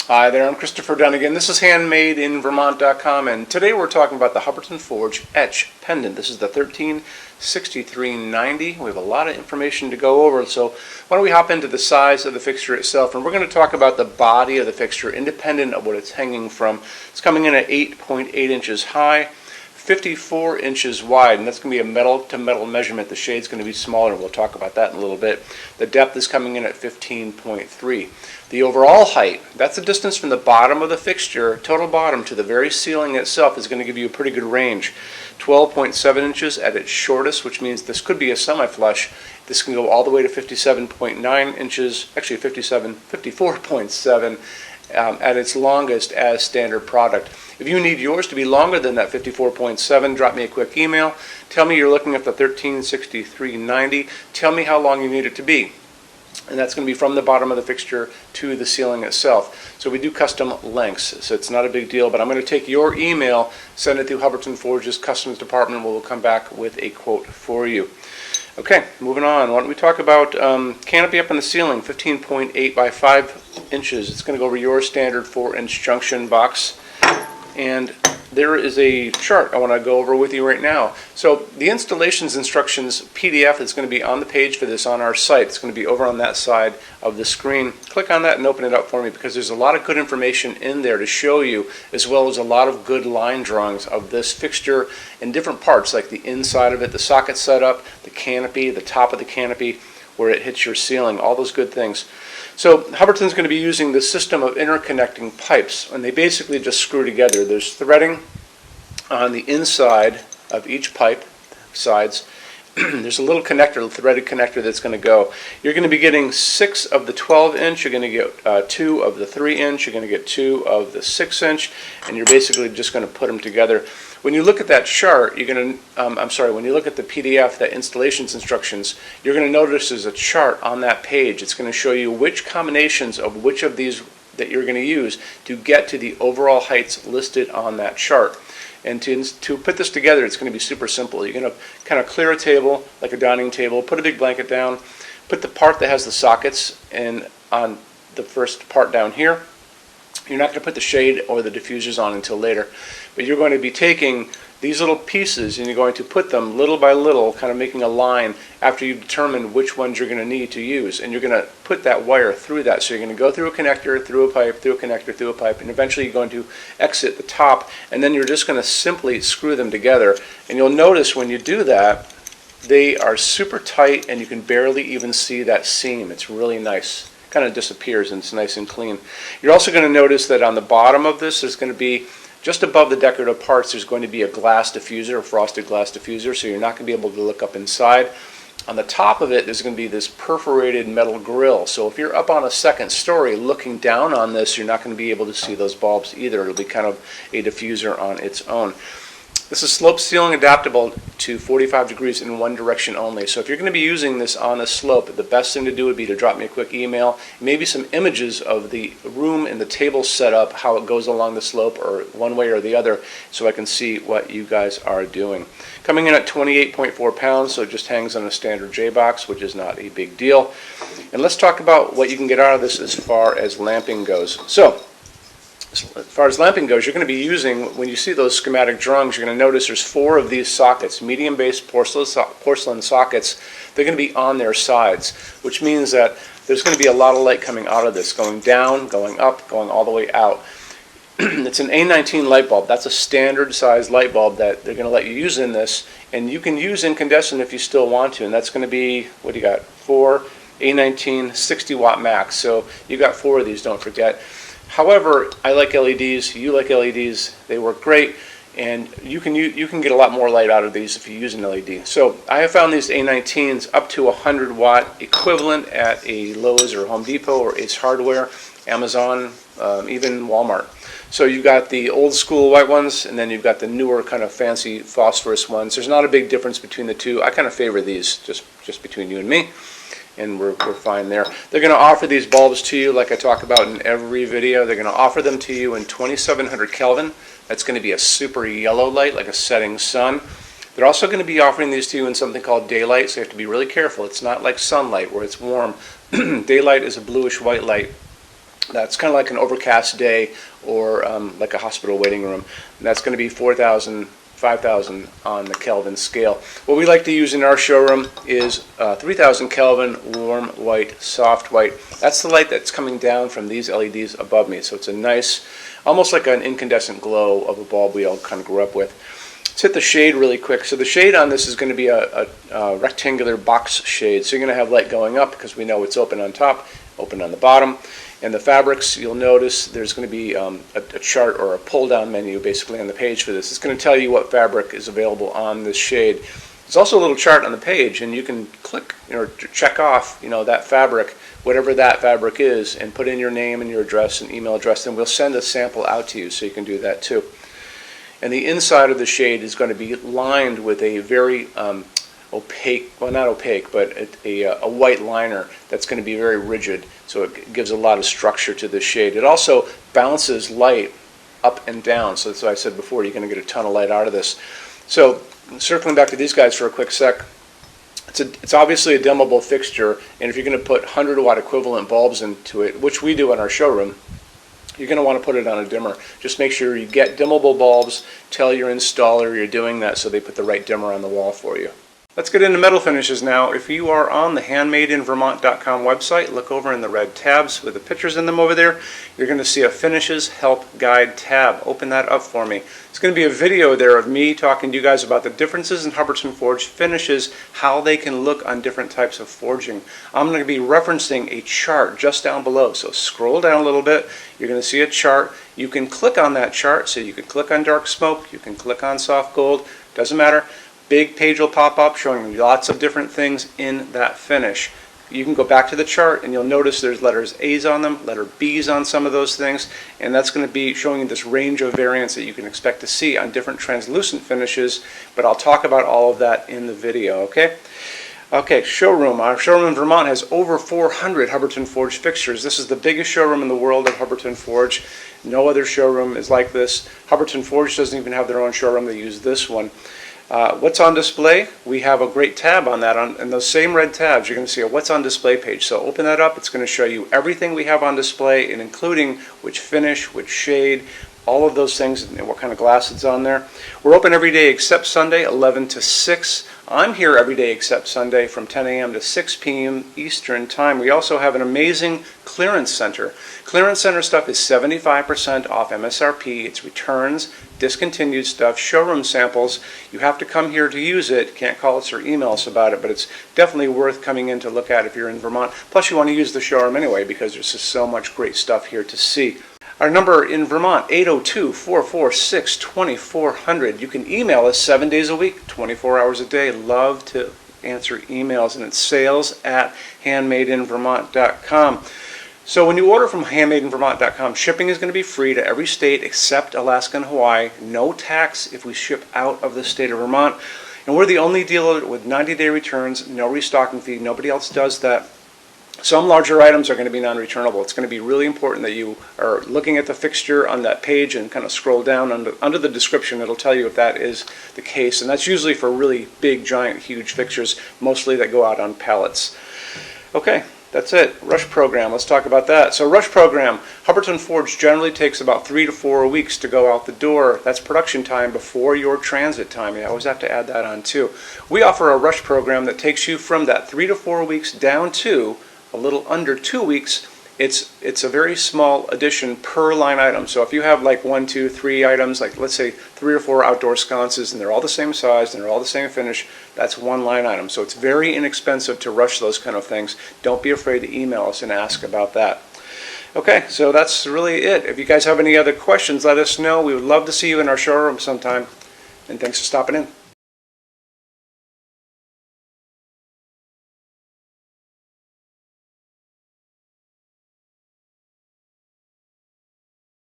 Hi there, I'm Christopher Dunn again. This is HandmadeInVermont.com, and today we're talking about the Hubbardton Forge Etch Pendant. This is the 136390. We have a lot of information to go over, so why don't we hop into the size of the fixture itself, and we're going to talk about the body of the fixture independent of what it's hanging from. It's coming in at 8.8 inches high, 54 inches wide, and that's going to be a metal-to-metal measurement. The shade's going to be smaller, and we'll talk about that in a little bit. The depth is coming in at 15.3. The overall height, that's the distance from the bottom of the fixture, total bottom, to the very ceiling itself, is going to give you a pretty good range. 12.7 inches at its shortest, which means this could be a semi-flush. This can go all the way to 57.9 inches, actually 54.7 at its longest as standard product. If you need yours to be longer than that 54.7, drop me a quick email. Tell me you're looking at the 136390. Tell me how long you need it to be. And that's going to be from the bottom of the fixture to the ceiling itself. So we do custom lengths, so it's not a big deal. But I'm going to take your email, send it through Hubbardton Forge's Customs Department, where we'll come back with a quote for you. Okay, moving on. Why don't we talk about canopy up in the ceiling, 15.8 by 5 inches. It's going to go over your standard 4-inch junction box. And there is a chart I want to go over with you right now. So the installations instructions PDF is going to be on the page for this on our site. It's going to be over on that side of the screen. Click on that and open it up for me, because there's a lot of good information in there to show you, as well as a lot of good line drawings of this fixture in different parts, like the inside of it, the socket setup, the canopy, the top of the canopy, where it hits your ceiling, all those good things. So Hubbardton's going to be using the system of interconnecting pipes, and they basically just screw together. There's threading on the inside of each pipe sides. There's a little connector, a threaded connector that's going to go. You're going to be getting 6 of the 12-inch, you're going to get 2 of the 3-inch, you're going to get 2 of the 6-inch, and you're basically just going to put them together. When you look at that chart, you're going to, when you look at the PDF, that installations instructions, you're going to notice there's a chart on that page. It's going to show you which combinations of which of these that you're going to use to get to the overall heights listed on that chart. And to put this together, it's going to be super simple. You're going to kind of clear a table, like a dining table, put a big blanket down, put the part that has the sockets in on the first part down here. You're not going to put the shade or the diffusers on until later, but you're going to be taking these little pieces and you're going to put them little by little, kind of making a line after you've determined which ones you're going to need to use, and you're going to put that wire through that. So you're going to go through a connector, through a pipe, through a connector, through a pipe, and eventually you're going to exit the top, and then you're just going to simply screw them together. And you'll notice when you do that, they are super tight and you can barely even see that seam. It's really nice. Kind of disappears and it's nice and clean. You're also going to notice that on the bottom of this, there's going to be, just above the decorative parts, there's going to be a glass diffuser, a frosted glass diffuser, so you're not going to be able to look up inside. On the top of it, there's going to be this perforated metal grill, so if you're up on a second story looking down on this, you're not going to be able to see those bulbs either. It'll be kind of a diffuser on its own. This is slope ceiling adaptable to 45 degrees in one direction only. So if you're going to be using this on a slope, the best thing to do would be to drop me a quick email, maybe some images of the room and the table setup, how it goes along the slope or one way or the other, so I can see what you guys are doing. Coming in at 28.4 pounds, so it just hangs on a standard J-box, which is not a big deal. And let's talk about what you can get out of this as far as lamping goes. So, as far as lamping goes, you're going to be using, when you see those schematic drawings, you're going to notice there's 4 of these sockets, medium-based porcelain sockets. They're going to be on their sides, which means that there's going to be a lot of light coming out of this, going down, going up, going all the way out. It's an A19 light bulb. That's a standard size light bulb that they're going to let you use in this, and you can use incandescent if you still want to, and that's going to be, what do you got, 4 A19 60 watt max, so you got 4 of these, don't forget. However, I like LEDs, you like LEDs, they work great, and you can get a lot more light out of these if you use an LED. So I have found these A19s up to 100 watt equivalent at a Lowe's or Home Depot or Ace Hardware, Amazon, even Walmart. So you've got the old school white ones, and then you've got the newer kind of fancy phosphorus ones. There's not a big difference between the two. I kind of favor these, just between you and me. And we're fine there. They're going to offer these bulbs to you, like I talk about in every video. They're going to offer them to you in 2700 Kelvin. That's going to be a super yellow light, like a setting sun. They're also going to be offering these to you in something called daylight, so you have to be really careful. It's not like sunlight where it's warm. Daylight is a bluish white light. That's kind of like an overcast day or like a hospital waiting room. And that's going to be 4,000, 5,000 on the Kelvin scale. What we like to use in our showroom is 3,000 Kelvin warm white, soft white. That's the light that's coming down from these LEDs above me. So it's a nice, almost like an incandescent glow of a bulb we all kind of grew up with. Let's hit the shade really quick. So the shade on this is going to be a rectangular box shade. So you're going to have light going up because we know it's open on top, open on the bottom. And the fabrics, you'll notice there's going to be a chart or a pull-down menu basically on the page for this. It's going to tell you what fabric is available on this shade. There's also a little chart on the page, and you can click or check off, that fabric, whatever that fabric is, and put in your name and your address and email address, and we'll send a sample out to you, so you can do that too. And the inside of the shade is going to be lined with a very opaque, well, not opaque, but a white liner that's going to be very rigid, so it gives a lot of structure to the shade. It also bounces light up and down, so that's what I said before, you're going to get a ton of light out of this. So circling back to these guys for a quick sec, it's obviously a dimmable fixture, and if you're going to put 100-watt equivalent bulbs into it, which we do in our showroom, you're going to want to put it on a dimmer. Just make sure you get dimmable bulbs, tell your installer you're doing that so they put the right dimmer on the wall for you. Let's get into metal finishes now. If you are on the HandmadeInVermont.com website, look over in the red tabs with the pictures in them over there. You're going to see a Finishes Help Guide tab. Open that up for me. It's going to be a video there of me talking to you guys about the differences in Hubbardton forged finishes, how they can look on different types of forging. I'm going to be referencing a chart just down below. So scroll down a little bit. You're going to see a chart. You can click on that chart. So you can click on dark smoke. You can click on soft gold. Doesn't matter. Big page will pop up showing you lots of different things in that finish. You can go back to the chart and you'll notice there's letters A's on them, letter B's on some of those things, and that's going to be showing you this range of variants that you can expect to see on different translucent finishes, but I'll talk about all of that in the video, okay? Okay, showroom. Our showroom in Vermont has over 400 Hubbardton forged fixtures. This is the biggest showroom in the world of Hubbardton forged. No other showroom is like this. Hubbardton forged doesn't even have their own showroom. They use this one. What's on display? We have a great tab on that. And those same red tabs, you're going to see a what's on display page. So open that up. It's going to show you everything we have on display, and including which finish, which shade, all of those things, and what kind of glass it's on there. We're open every day except Sunday, 11 to 6. I'm here every day except Sunday from 10 a.m. to 6 p.m. Eastern Time. We also have an amazing clearance center. Clearance center stuff is 75% off MSRP. It's returns, discontinued stuff, showroom samples. You have to come here to use it. Can't call us or email us about it, but it's definitely worth coming in to look at if you're in Vermont. Plus you want to use the showroom anyway because there's just so much great stuff here to see. Our number in Vermont, 802-446-2400. You can email us 7 days a week, 24 hours a day. Love to answer emails, and it's sales@HandmadeInVermont.com. So when you order from HandmadeInVermont.com, shipping is going to be free to every state except Alaska and Hawaii. No tax if we ship out of the state of Vermont. And we're the only dealer with 90-day returns, no restocking fee. Nobody else does that. Some larger items are going to be non-returnable. It's going to be really important that you are looking at the fixture on that page and kind of scroll down under the description. It'll tell you if that is the case. And that's usually for really big, giant, huge fixtures, mostly that go out on pallets. Okay, that's it. Rush program. Let's talk about that. So rush program, Hubbardton Forge generally takes about 3 to 4 weeks to go out the door. That's production time before your transit time. You always have to add that on too. We offer a rush program that takes you from that 3 to 4 weeks down to a little under 2 weeks. It's a very small addition per line item. So if you have like 1, 2, 3 items, like let's say 3 or 4 outdoor sconces, and they're all the same size and they're all the same finish, that's one line item. So it's very inexpensive to rush those kind of things. Don't be afraid to email us and ask about that. Okay, so that's really it. If you guys have any other questions, let us know. We would love to see you in our showroom sometime. And thanks for stopping in.